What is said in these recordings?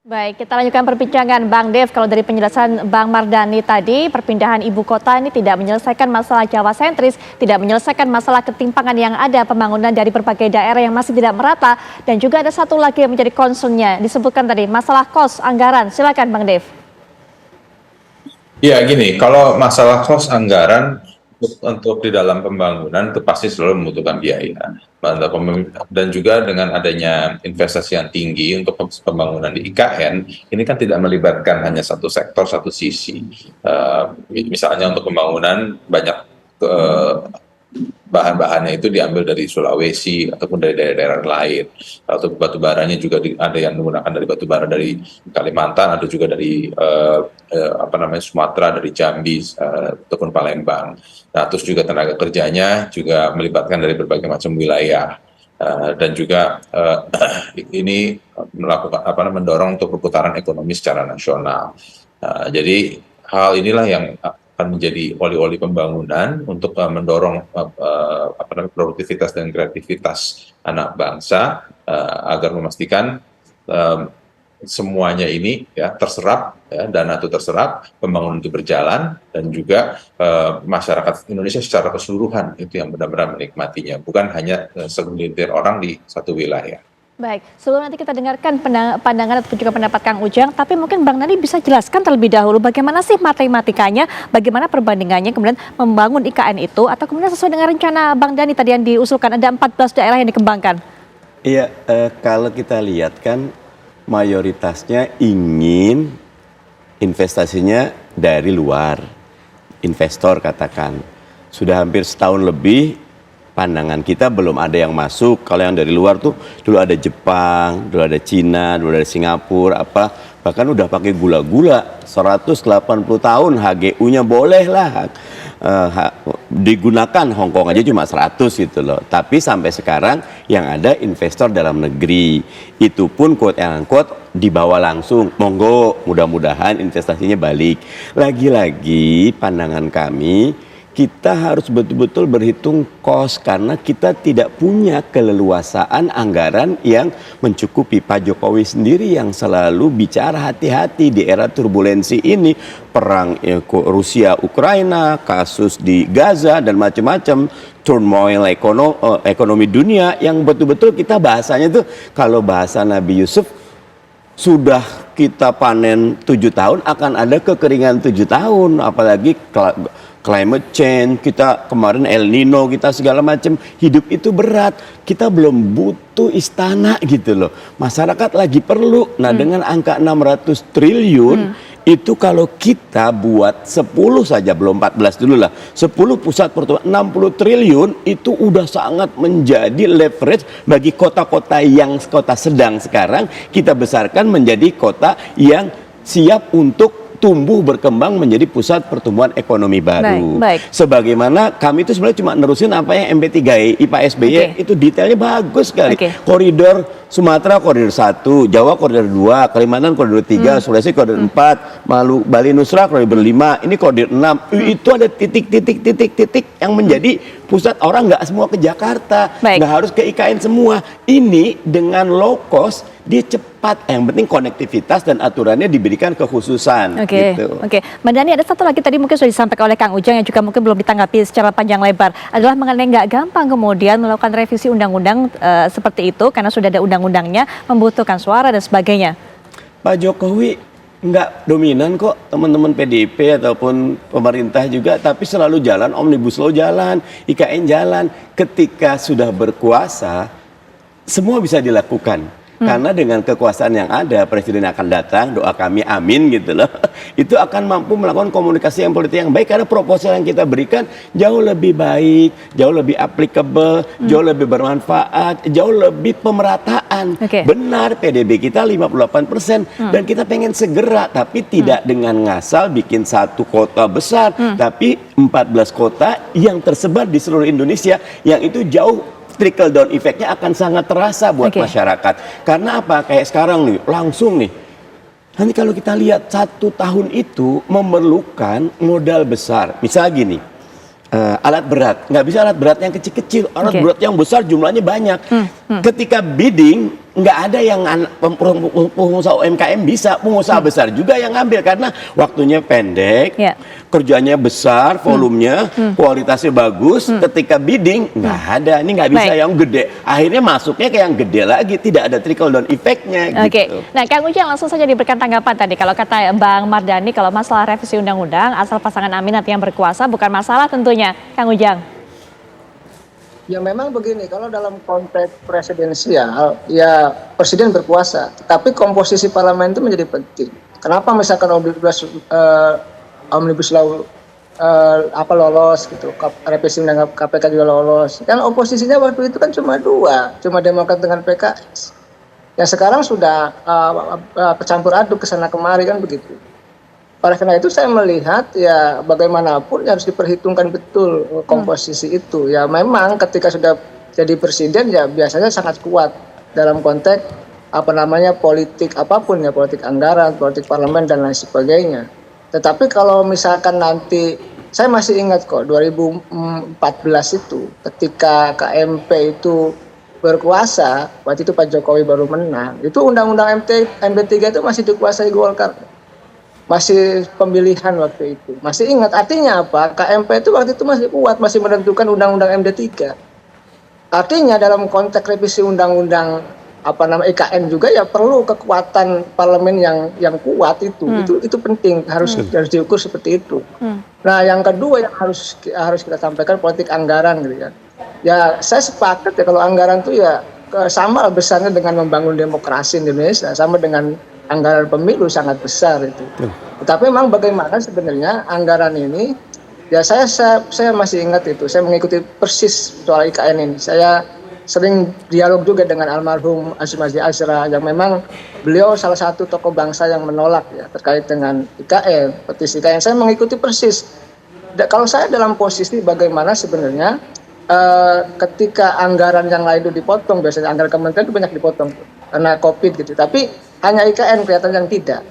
Baik, kita lanjutkan perbincangan Bang Dev. Kalau dari penjelasan Bang Mardhani tadi, perpindahan ibu kota ini tidak menyelesaikan masalah Jawa sentris, tidak menyelesaikan masalah ketimpangan yang ada, pembangunan dari berbagai daerah yang masih tidak merata, dan juga ada satu lagi yang menjadi concernnya, disebutkan tadi, masalah kos anggaran. Silakan Bang Dev. Ya gini, kalau masalah kos anggaran untuk di dalam pembangunan itu pasti selalu membutuhkan biaya. Dan juga dengan adanya investasi yang tinggi untuk pembangunan di IKN, ini kan tidak melibatkan hanya satu sektor, satu sisi. Misalnya untuk pembangunan banyak bahan-bahannya itu diambil dari Sulawesi ataupun dari daerah-daerah lain. Atau batu baranya juga ada yang menggunakan dari batu bara dari Kalimantan, ada juga dari Sumatera, dari Jambi ataupun Palembang. Nah, terus juga tenaga kerjanya juga melibatkan dari berbagai macam wilayah. Dan juga ini mendorong untuk perputaran ekonomi secara nasional. Jadi hal inilah yang akan menjadi oli-oli pembangunan untuk mendorong produktivitas dan kreativitas anak bangsa agar memastikan semuanya ini ya terserap, ya, dana itu terserap, pembangunan itu berjalan, dan juga masyarakat Indonesia secara keseluruhan itu yang benar-benar menikmatinya, bukan hanya segelintir orang di satu wilayah. Baik, sebelum nanti kita dengarkan pandangan atau juga pendapat Kang Ujang, tapi mungkin Bang Dhani bisa jelaskan terlebih dahulu bagaimana sih matematikanya, bagaimana perbandingannya kemudian membangun IKN itu, atau kemudian sesuai dengan rencana Bang Dhani tadi yang diusulkan, ada 14 daerah yang dikembangkan. Iya, kalau kita lihat kan mayoritasnya ingin investasinya dari luar, investor katakan. Sudah hampir setahun lebih, pandangan kita belum ada yang masuk. Kalau yang dari luar tuh dulu ada Jepang, dulu ada Cina, dulu ada Singapura, bahkan udah pakai gula-gula 180 tahun HGU-nya boleh lah digunakan. Hong Kong aja cuma 100 gitu loh. Tapi sampai sekarang yang ada investor dalam negeri, itu pun quote and unquote dibawa langsung, monggo, mudah-mudahan investasinya balik. Lagi-lagi pandangan kami, kita harus betul-betul berhitung kos karena kita tidak punya keleluasaan anggaran yang mencukupi. Pak Jokowi sendiri yang selalu bicara hati-hati di era turbulensi ini, perang Rusia Ukraina, kasus di Gaza dan macam-macam, turmoil ekonomi dunia, yang betul-betul kita bahasanya tuh, kalau bahasa Nabi Yusuf, sudah kita panen 7 tahun akan ada kekeringan 7 tahun, apalagi climate change, kita kemarin El Nino, kita segala macam, hidup itu berat. Kita belum butuh istana gitu loh. Masyarakat lagi perlu. Nah, dengan angka 600 triliun, itu kalau kita buat 10 saja, belum 14 dulu lah. 10 pusat pertumbuhan 60 triliun, itu udah sangat menjadi leverage bagi kota-kota yang kota sedang sekarang, kita besarkan menjadi kota yang siap untuk tumbuh berkembang menjadi pusat pertumbuhan ekonomi baru. Baik. Sebagaimana kami itu sebenarnya cuma nerusin apa yang MP3 IPA SBY, itu detailnya bagus sekali. Koridor Sumatera koridor 1, Jawa koridor 2, Kalimantan koridor 3, Sulawesi koridor 4, Bali Nusra koridor 5, ini koridor 6. Itu ada titik-titik yang menjadi pusat. Orang nggak semua ke Jakarta, nggak harus ke IKN semua. Ini dengan low cost, dia cepat. Yang penting konektivitas dan aturannya diberikan kekhususan. Oke. Mbak Dhani, ada satu lagi tadi mungkin sudah disampaikan oleh Kang Ujang yang juga mungkin belum ditanggapi secara panjang lebar, adalah mengenai nggak gampang kemudian melakukan revisi undang-undang seperti itu karena sudah ada undang-undangnya, membutuhkan suara dan sebagainya. Pak Jokowi nggak dominan kok, teman-teman PDIP ataupun pemerintah juga, tapi selalu jalan, Omnibus Law jalan, IKN jalan. Ketika sudah berkuasa, semua bisa dilakukan. Karena dengan kekuasaan yang ada, presiden akan datang, doa kami amin gitu loh. Itu akan mampu melakukan komunikasi yang politik yang baik karena proposal yang kita berikan jauh lebih baik, jauh lebih applicable, jauh lebih bermanfaat, jauh lebih pemerataan. Benar, PDB kita 58% dan kita pengen segera, tapi tidak dengan ngasal bikin satu kota besar, tapi 14 kota yang tersebar di seluruh Indonesia, yang itu jauh trickle down effect-nya akan sangat terasa buat masyarakat. Karena apa? Kayak sekarang nih, langsung nih. Nanti kalau kita lihat 1 tahun itu memerlukan modal besar. Misal gini, alat berat. Nggak bisa alat berat yang kecil-kecil. Alat berat yang besar jumlahnya banyak. Ketika bidding, nggak ada yang pengusaha UMKM bisa, pengusaha besar juga yang ngambil karena waktunya pendek, kerjanya besar, volumenya, kualitasnya bagus. Ketika bidding nggak ada, ini nggak bisa yang gede. Akhirnya masuknya ke yang gede lagi, tidak ada trickle down effect-nya. Gitu. Nah, Kang Ujang langsung saja diberikan tanggapan tadi. Kalau kata Bang Mardhani, kalau masalah revisi undang-undang, asal pasangan Amin nanti yang berkuasa bukan masalah tentunya, Kang Ujang. Ya memang begini, kalau dalam konteks presidensial, ya presiden berkuasa, tapi komposisi parlemen itu menjadi penting. Kenapa misalkan omnibus law lolos gitu, revisi undang KPK juga lolos. Kan oposisinya waktu itu kan cuma dua, cuma Demokrat dengan PKS. Yang sekarang sudah campur aduk ke sana kemari kan begitu. Oleh karena itu saya melihat ya bagaimanapun harus diperhitungkan betul komposisi itu. Ya memang ketika sudah jadi presiden ya biasanya sangat kuat dalam konteks politik apapun ya, politik anggaran, politik parlemen dan lain sebagainya. Tetapi kalau misalkan nanti, saya masih ingat kok 2014 itu ketika KMP itu berkuasa, waktu itu Pak Jokowi baru menang, itu undang-undang MD3 itu masih dikuasai Golkar. Masih pemilihan waktu itu. Masih ingat, artinya apa? KMP itu waktu itu masih kuat, masih menentukan undang-undang MD3. Artinya dalam konteks revisi undang-undang IKN juga ya perlu kekuatan parlemen yang kuat itu. Itu penting, harus diukur seperti itu. Nah, yang kedua yang harus kita sampaikan politik anggaran gitu ya. Ya, saya sepakat ya kalau anggaran itu ya sama besarnya dengan membangun demokrasi di Indonesia, sama dengan anggaran pemilu sangat besar itu. Tapi memang bagaimana sebenarnya anggaran ini, ya saya masih ingat itu, saya mengikuti persis soal IKN ini. Saya sering dialog juga dengan almarhum Hasyim Aziz Azra yang memang beliau salah satu tokoh bangsa yang menolak ya terkait dengan IKN, petisi IKN. Saya mengikuti persis. Kalau saya dalam posisi bagaimana sebenarnya ketika anggaran yang lain itu dipotong, biasanya anggaran kementerian itu banyak dipotong karena COVID gitu. Tapi hanya IKN kelihatan yang tidak.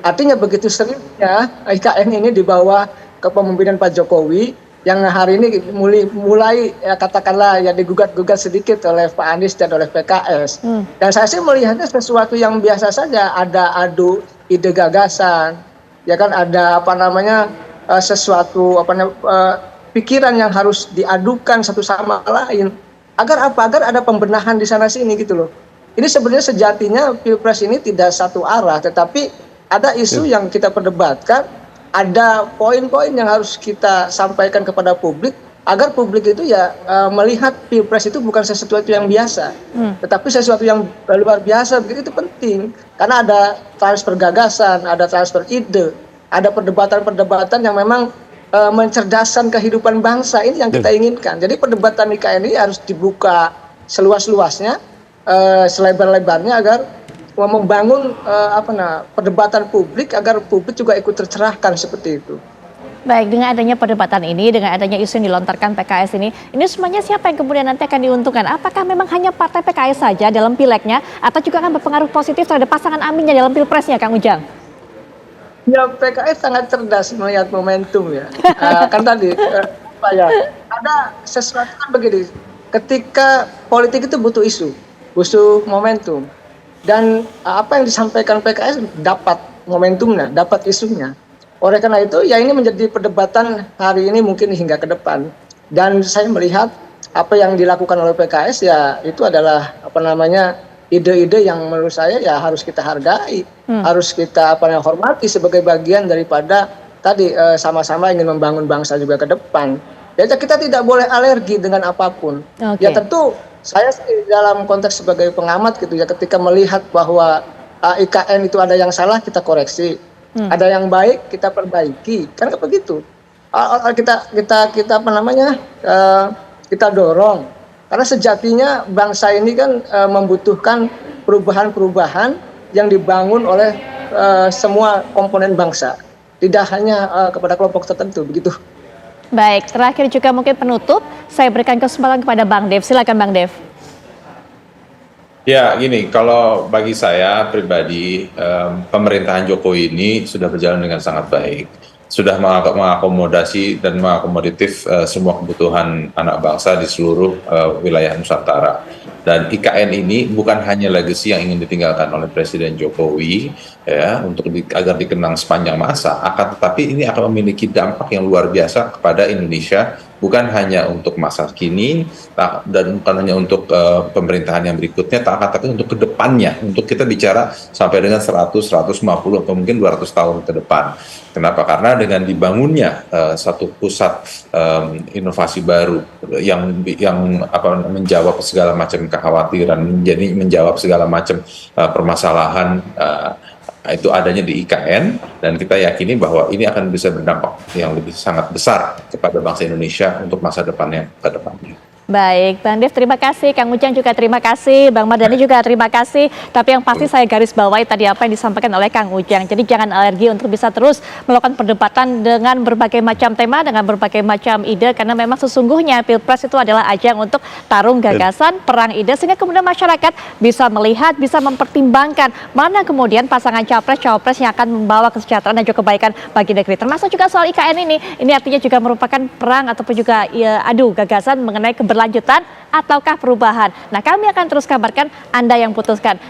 Artinya begitu seringnya IKN ini dibawa ke kepemimpinan Pak Jokowi yang hari ini mulai ya katakanlah ya digugat-gugat sedikit oleh Pak Anies dan oleh PKS. Dan saya sih melihatnya sesuatu yang biasa saja, ada adu ide gagasan, ya kan ada sesuatu pikiran yang harus diadukan satu sama lain. Agar apa? Agar ada pembenahan di sana sini gitu loh. Ini sebenarnya sejatinya Pilpres ini tidak satu arah, tetapi ada isu yang kita perdebatkan, ada poin-poin yang harus kita sampaikan kepada publik, agar publik itu ya melihat Pilpres itu bukan sesuatu yang biasa, tetapi sesuatu yang luar biasa. Begitu itu penting, karena ada transfer gagasan, ada transfer ide, ada perdebatan-perdebatan yang memang mencerdaskan kehidupan bangsa, ini yang kita inginkan. Jadi perdebatan IKN ini harus dibuka seluas-luasnya, selebar-lebarnya agar membangun perdebatan publik agar publik juga ikut tercerahkan seperti itu. Baik, dengan adanya perdebatan ini, dengan adanya isu yang dilontarkan PKS ini semuanya siapa yang kemudian nanti akan diuntungkan? Apakah memang hanya partai PKS saja dalam pilegnya atau juga akan berpengaruh positif terhadap pasangan Aminnya dalam pilpresnya, Kang Ujang? Ya, PKS sangat cerdas melihat momentum ya. Kan tadi ada sesuatu kan begini, ketika politik itu butuh isu, butuh momentum. Dan apa yang disampaikan PKS dapat momentumnya, dapat isunya. Oleh karena itu, ya ini menjadi perdebatan hari ini mungkin hingga ke depan. Dan saya melihat apa yang dilakukan oleh PKS ya itu adalah ide-ide yang menurut saya ya harus kita hargai, harus kita hormati sebagai bagian daripada tadi sama-sama ingin membangun bangsa juga ke depan. Ya kita tidak boleh alergi dengan apapun. Ya tentu saya dalam konteks sebagai pengamat gitu ya, ketika melihat bahwa IKN itu ada yang salah kita koreksi, ada yang baik kita perbaiki, kan begitu. Kita dorong, karena sejatinya bangsa ini kan membutuhkan perubahan-perubahan yang dibangun oleh semua komponen bangsa, tidak hanya kepada kelompok tertentu, begitu. Baik, terakhir juga mungkin penutup, saya berikan kesempatan kepada Bang Dev. Silakan Bang Dev. Ya, gini, kalau bagi saya pribadi, pemerintahan Jokowi ini sudah berjalan dengan sangat baik. Sudah mengakomodasi dan mengakomodatif semua kebutuhan anak bangsa di seluruh wilayah Nusantara. Dan IKN ini bukan hanya legacy yang ingin ditinggalkan oleh Presiden Jokowi ya untuk agar dikenang sepanjang masa, akan tetapi ini akan memiliki dampak yang luar biasa kepada Indonesia, bukan hanya untuk masa kini dan bukan hanya untuk pemerintahan yang berikutnya, tapi untuk kedepannya, untuk kita bicara sampai dengan 100, 150 atau mungkin 200 tahun ke depan. Kenapa? Karena dengan dibangunnya satu pusat inovasi baru yang menjawab segala macam kekhawatiran, menjawab segala macam permasalahan itu adanya di IKN, dan kita yakini bahwa ini akan bisa berdampak yang lebih sangat besar kepada bangsa Indonesia untuk masa depannya ke depannya. Baik, Bang Dev terima kasih, Kang Ujang juga terima kasih, Bang Mardhani juga terima kasih. Tapi yang pasti saya garis bawahi tadi apa yang disampaikan oleh Kang Ujang. Jadi jangan alergi untuk bisa terus melakukan perdebatan dengan berbagai macam tema, dengan berbagai macam ide, karena memang sesungguhnya Pilpres itu adalah ajang untuk tarung gagasan, perang ide, sehingga kemudian masyarakat bisa melihat, bisa mempertimbangkan mana kemudian pasangan capres-cawapres yang akan membawa kesejahteraan dan juga kebaikan bagi negeri. Termasuk juga soal IKN ini artinya juga merupakan perang ataupun juga adu gagasan mengenai keberlanjutan ataukah perubahan. Nah, kami akan terus kabarkan, Anda yang putuskan.